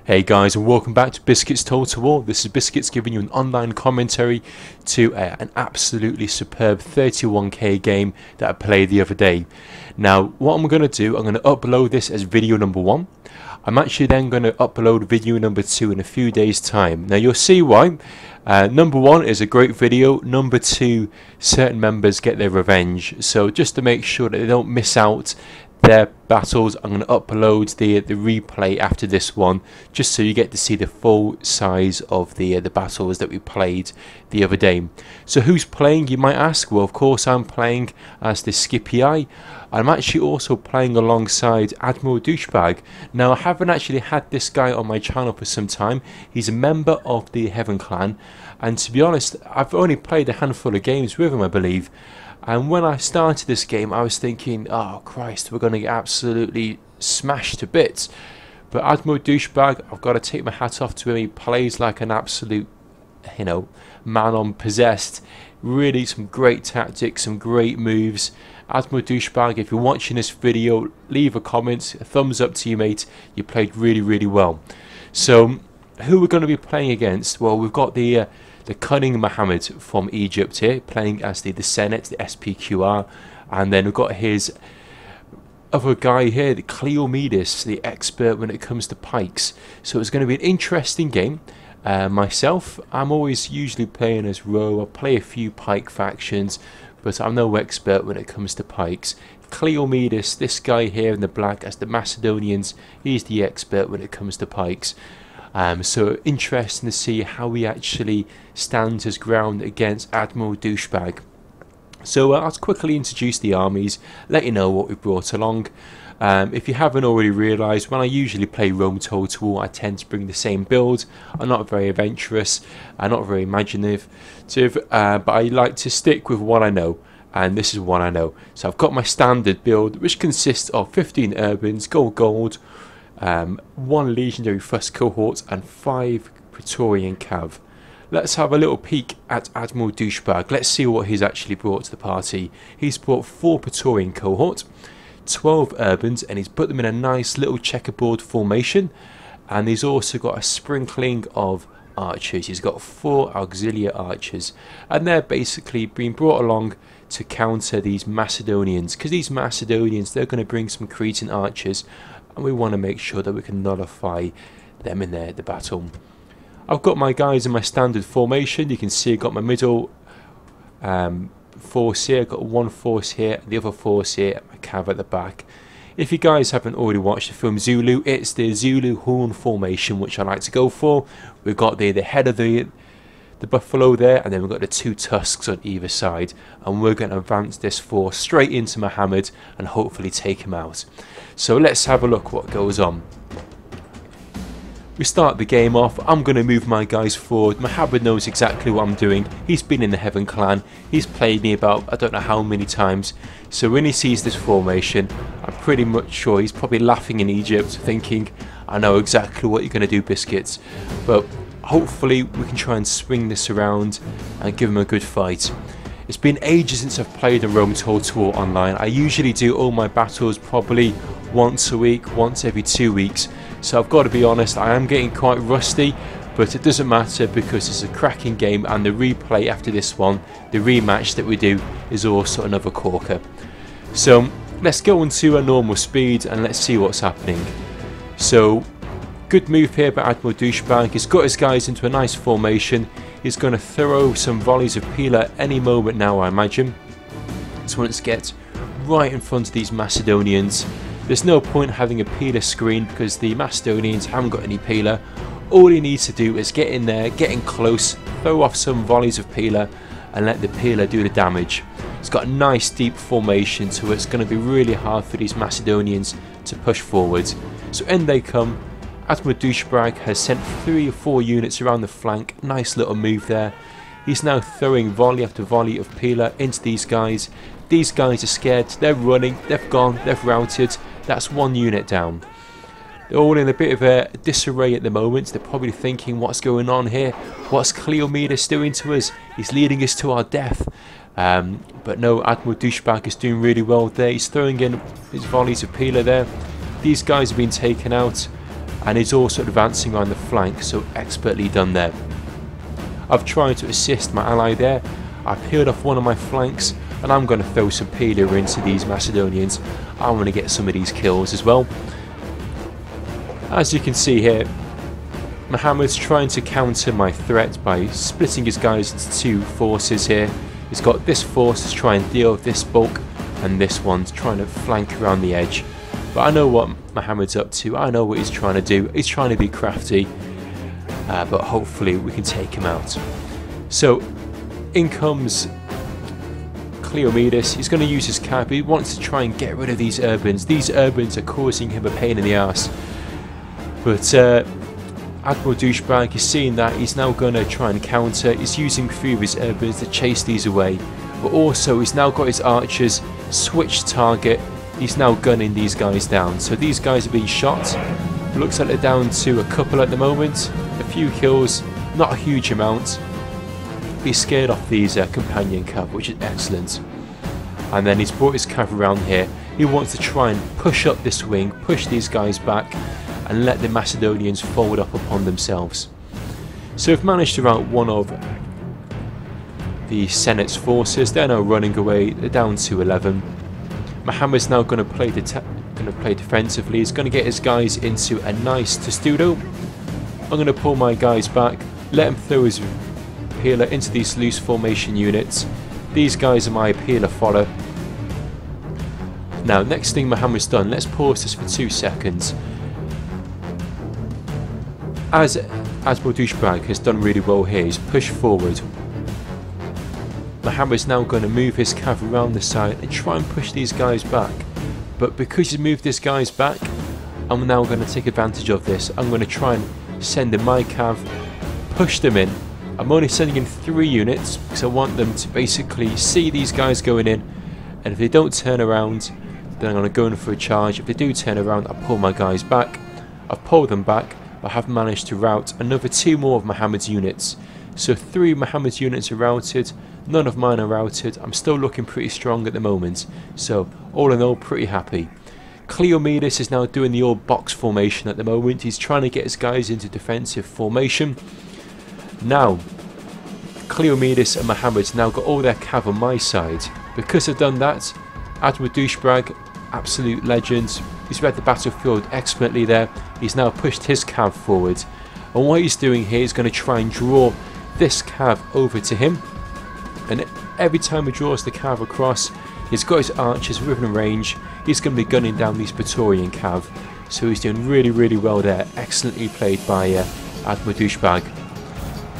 Hey guys, and welcome back to Biscuits Total War. This is Biscuits giving you an online commentary to an absolutely superb 31k game that I played the other day. Now, what I'm going to do, I'm going to upload this as video number 1. I'm actually then going to upload video number 2 in a few days' time. Now, you'll see why. Number 1 is a great video. Number 2, certain members get their revenge. So just to make sure that they don't miss out their battles, I'm going to upload the replay after this one, just so you get to see the full size of the battles that we played the other day. So who's playing, you might ask? Well, of course I'm playing as the Scipii. I'm actually also playing alongside Admiral Douchebag. Now, I haven't actually had this guy on my channel for some time. He's a member of the Heaven Clan, and to be honest, I've only played a handful of games with him, I believe. And when I started this game, I was thinking, oh Christ, we're going to get absolutely smashed to bits. But Admiral Douchebag, I've got to take my hat off to him. He plays like an absolute, man on possessed. Really some great tactics, some great moves. Admiral Douchebag, if you're watching this video, leave a comment, a thumbs up to you, mate. You played really, really well. So, who we're going to be playing against? Well, we've got the cunning Mohammed from Egypt here, playing as the Senate, the SPQR, and then we've got his other guy here, the Cleomedes, the expert when it comes to pikes. So it's going to be an interesting game. Myself, I'm always usually playing as row. I play a few pike factions, but I'm no expert when it comes to pikes. Cleomedes, this guy here in the black, as the Macedonians, he's the expert when it comes to pikes. So interesting to see how he actually stands his ground against Admiral Douchebag. So I'll quickly introduce the armies, let you know what we brought along. If you haven't already realised, when I usually play Rome Total War, I tend to bring the same build. I'm not very adventurous, I'm not very imaginative, but I like to stick with what I know. And this is what I know. So I've got my standard build, which consists of 15 urbans, gold, 1 legendary first cohort and 5 Praetorian cav. Let's have a little peek at Admiral Douchebag. Let's see what he's actually brought to the party. He's brought 4 Praetorian cohort, 12 urbans, and he's put them in a nice little checkerboard formation. And he's also got a sprinkling of archers. He's got 4 auxiliary archers, and they're basically being brought along to counter these Macedonians, because these Macedonians, they're going to bring some Cretan archers, and we want to make sure that we can nullify them in the battle. I've got my guys in my standard formation. You can see I've got my middle force here, I've got 1 force here, the other force here, my cav at the back. If you guys haven't already watched the film Zulu, it's the Zulu horn formation which I like to go for. We've got the head of the buffalo there, and then we've got the 2 tusks on either side, and we're going to advance this force straight into Mohammed and hopefully take him out. So let's have a look what goes on. We start the game off. I'm going to move my guys forward. Mohammed knows exactly what I'm doing. He's been in the Heaven Clan. He's played me about I don't know how many times. So when he sees this formation, I'm pretty much sure he's probably laughing in Egypt, thinking, I know exactly what you're going to do, Biscuits. But hopefully we can try and swing this around and give him a good fight. It's been ages since I've played a Rome Total War online. I usually do all my battles probably once a week, once every 2 weeks. So I've got to be honest, I am getting quite rusty, but it doesn't matter because it's a cracking game, and the replay after this one, the rematch that we do, is also another corker. So let's go into a normal speed and let's see what's happening. So good move here by Admiral Douchebag. He's got his guys into a nice formation. He's going to throw some volleys of Pila any moment now, I imagine. So let's get right in front of these Macedonians. There's no point having a Pila screen because the Macedonians haven't got any Pila. All he needs to do is get in there, get in close, throw off some volleys of Pila, and let the Pila do the damage. It's got a nice deep formation, so it's going to be really hard for these Macedonians to push forward. So in they come. Admiral Douchebag has sent 3 or 4 units around the flank. Nice little move there. He's now throwing volley after volley of Pila into these guys. These guys are scared. They're running. They've gone. They've routed. That's 1 unit down. They're all in a bit of a disarray at the moment. They're probably thinking, what's going on here? What's Cleomedes doing to us? He's leading us to our death. But no, Admiral Douchebag is doing really well there. He's throwing in his volleys of Pila there. These guys have been taken out. and he's also advancing on the flank, so expertly done there. I've tried to assist my ally there. I peeled off one of my flanks, and I'm going to throw some Peeler into these Macedonians. I want to get some of these kills as well. As you can see here, Mohammed's trying to counter my threat by splitting his guys into two forces here. He's got this force to try and deal with this bulk, and this one's trying to flank around the edge. But I know what Mohammed's up to. I know what he's trying to do. He's trying to be crafty, but hopefully we can take him out. So in comes Cleomedes. He's going to use his cap. He wants to try and get rid of these urbans. These urbans are causing him a pain in the ass. But Admiral Douchebag is seeing that. He's now going to try and counter. He's using 3 of his urbans to chase these away. But also he's now got his archers switched target. He's now gunning these guys down. So these guys are being shot. Looks like they're down to a couple at the moment. A few kills, not a huge amount. He's scared off these companion cav, which is excellent. And then he's brought his cav around here. He wants to try and push up this wing, push these guys back, and let the Macedonians fold up upon themselves. So we've managed to rout one of the Senate's forces. They're now running away. They're down to 11. Mohammed's now going to play defensively. He's going to get his guys into a nice testudo. I'm going to pull my guys back, let him throw his Peeler into these loose formation units. These guys are my Peeler follower. Now, next thing Mohammed's done, let's pause this for 2 seconds. As Admiral Douchebag has done really well here, he's pushed forward. Mohammed's now going to move his cav around the side and try and push these guys back. But because he's moved these guys back, I'm now going to take advantage of this. I'm going to try and send in my cav, push them in. I'm only sending in 3 units because I want them to basically see these guys going in, and if they don't turn around, then I'm going to go in for a charge. If they do turn around, I pull my guys back. I've pulled them back, but I have managed to rout another 2 more of Mohammed's units. So 3 Mohammed's units are routed, none of mine are routed. I'm still looking pretty strong at the moment, so all in all, pretty happy. Cleomedes is now doing the old box formation at the moment. He's trying to get his guys into defensive formation. Now, Cleomedes and Mohammed's now got all their cav on my side. Because I've done that, Admiral Douchebag, absolute legend. He's read the battlefield excellently there. He's now pushed his cav forward. And what he's doing here is going to try and draw this cav over to him. And every time he draws the cav across, he's got his archers within range. He's going to be gunning down these Praetorian cav. So he's doing really, really well there. Excellently played by Admiral Douchebag.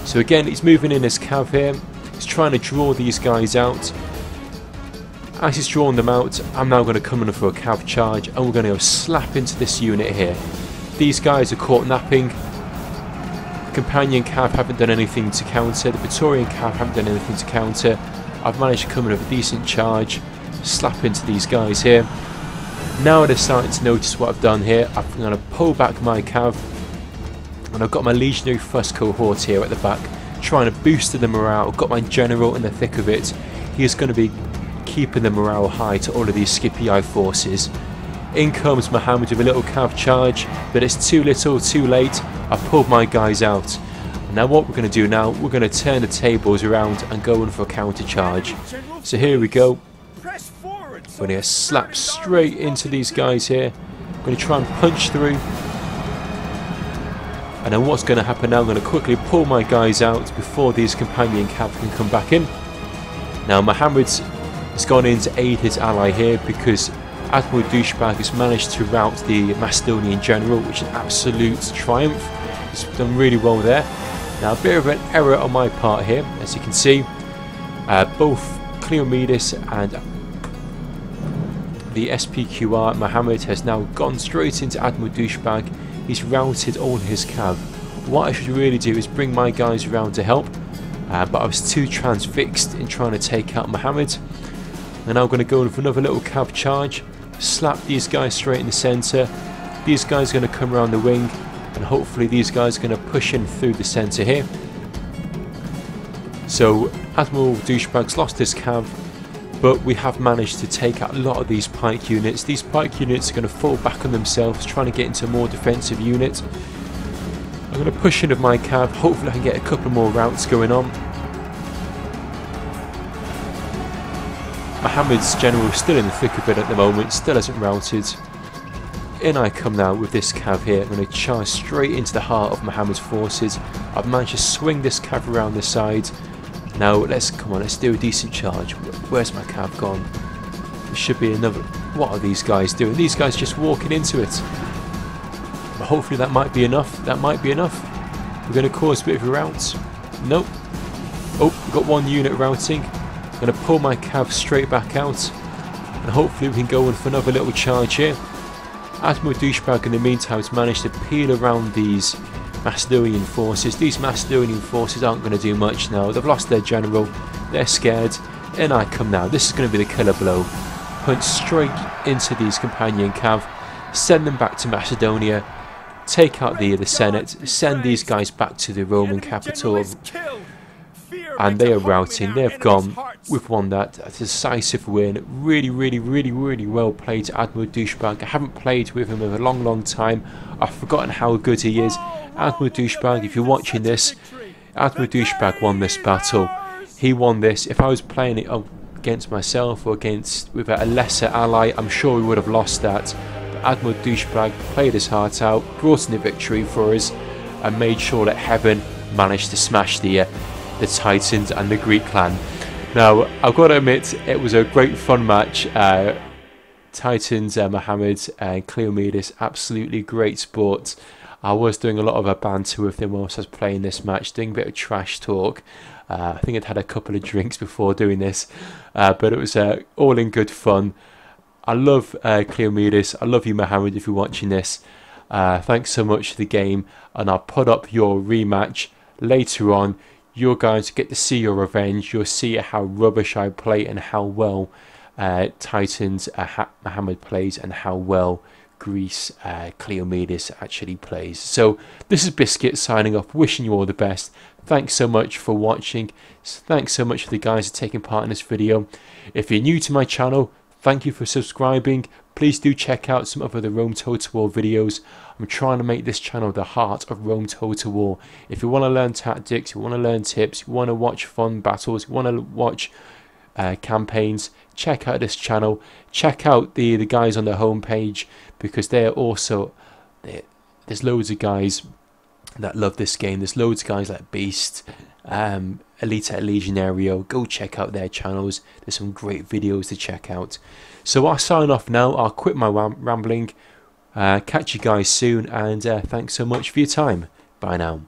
So again, he's moving in his cav here. He's trying to draw these guys out. As he's drawing them out, I'm now going to come in for a cav charge, and we're going to go slap into this unit here. These guys are caught napping. The companion cav haven't done anything to counter. The Praetorian cav haven't done anything to counter. I've managed to come in with a decent charge, slap into these guys here. Now they're starting to notice what I've done here. I'm going to pull back my cav. And I've got my Legionary Fuss cohort here at the back, trying to boost the morale. I've got my general in the thick of it. He's going to be keeping the morale high to all of these Scipii forces. In comes Mohammed with a little cav charge, but it's too little, too late. I've pulled my guys out. Now what we're going to do now, we're going to turn the tables around and go in for a counter charge. So here we go. We're going to slap straight into these guys here. I'm going to try and punch through. And then what's going to happen now, I'm going to quickly pull my guys out before these companion cav can come back in. Now Mohammed has gone in to aid his ally here because Admiral Douchebag has managed to rout the Macedonian general, which is an absolute triumph. He's done really well there. Now a bit of an error on my part here, as you can see. Both Cleomedes and the SPQR, Mohammed, has now gone straight into Admiral Douchebag. He's routed all his cav. What I should really do is bring my guys around to help, but I was too transfixed in trying to take out Mohammed. And now I'm going to go in for another little cav charge, slap these guys straight in the centre. These guys are going to come around the wing, and hopefully these guys are going to push in through the centre here. So Admiral Douchebag's lost his cav, but we have managed to take out a lot of these pike units. These pike units are going to fall back on themselves, trying to get into a more defensive unit. I'm going to push in with my cav. Hopefully I can get a couple more routes going on. Mohammed's general is still in the thick of it at the moment, still hasn't routed. In I come now with this cav here. I'm going to charge straight into the heart of Mohammed's forces. I've managed to swing this cav around the side. Now let's do a decent charge. Where's my cav gone? There should be another. What are these guys doing? These guys just walking into it. But hopefully that might be enough. That might be enough. We're going to cause a bit of a rout. Nope. Oh, we've got one unit routing. I'm going to pull my cav straight back out. And hopefully we can go in for another little charge here. Admiral Douchebag in the meantime has managed to peel around these Macedonian forces. These Macedonian forces aren't going to do much now. They've lost their general. They're scared. In I come now. This is going to be the killer blow. Punch straight into these companion cav. Send them back to Macedonia. Take out the Senate. Send these guys back to the Roman capital. And they are routing. They've gone. We've won that. A decisive win. Really well played, Admiral Douchebag. I haven't played with him in a long time. I've forgotten how good he is. Admiral Douchebag, if you're watching this, Admiral Douchebag won this battle. He won this. If I was playing it against myself or with a lesser ally, I'm sure we would have lost that. But Admiral Douchebag played his heart out, brought in the victory for us, and made sure that Heaven managed to smash the Titans and the Greek clan. Now, I've got to admit, it was a great fun match. Titans, Mohammed and Cleomedes, absolutely great sport. I was doing a lot of a banter with them whilst I was playing this match, doing a bit of trash talk. I think I'd had a couple of drinks before doing this, but it was all in good fun. I love Cleomedes. I love you, Mohammed, if you're watching this. Thanks so much for the game, and I'll put up your rematch later on. You're going to get to see your revenge. You'll see how rubbish I play and how well Titans Mohammed plays and how well Greece Cleomedes actually plays. So this is Biscuits signing off, wishing you all the best. Thanks so much for watching. Thanks so much for the guys for taking part in this video. If you're new to my channel, thank you for subscribing. Please do check out some of the Rome Total War videos. I'm trying to make this channel the heart of Rome Total War. If you want to learn tactics, you want to learn tips, you want to watch fun battles, you want to watch campaigns, check out this channel. Check out the guys on the homepage, because they are also there's loads of guys that love this game. There's loads of guys like Beast, Elite Legionario. Go check out their channels. There's some great videos to check out. So I'll sign off now. I'll quit my rambling. Catch you guys soon, and thanks so much for your time. Bye now.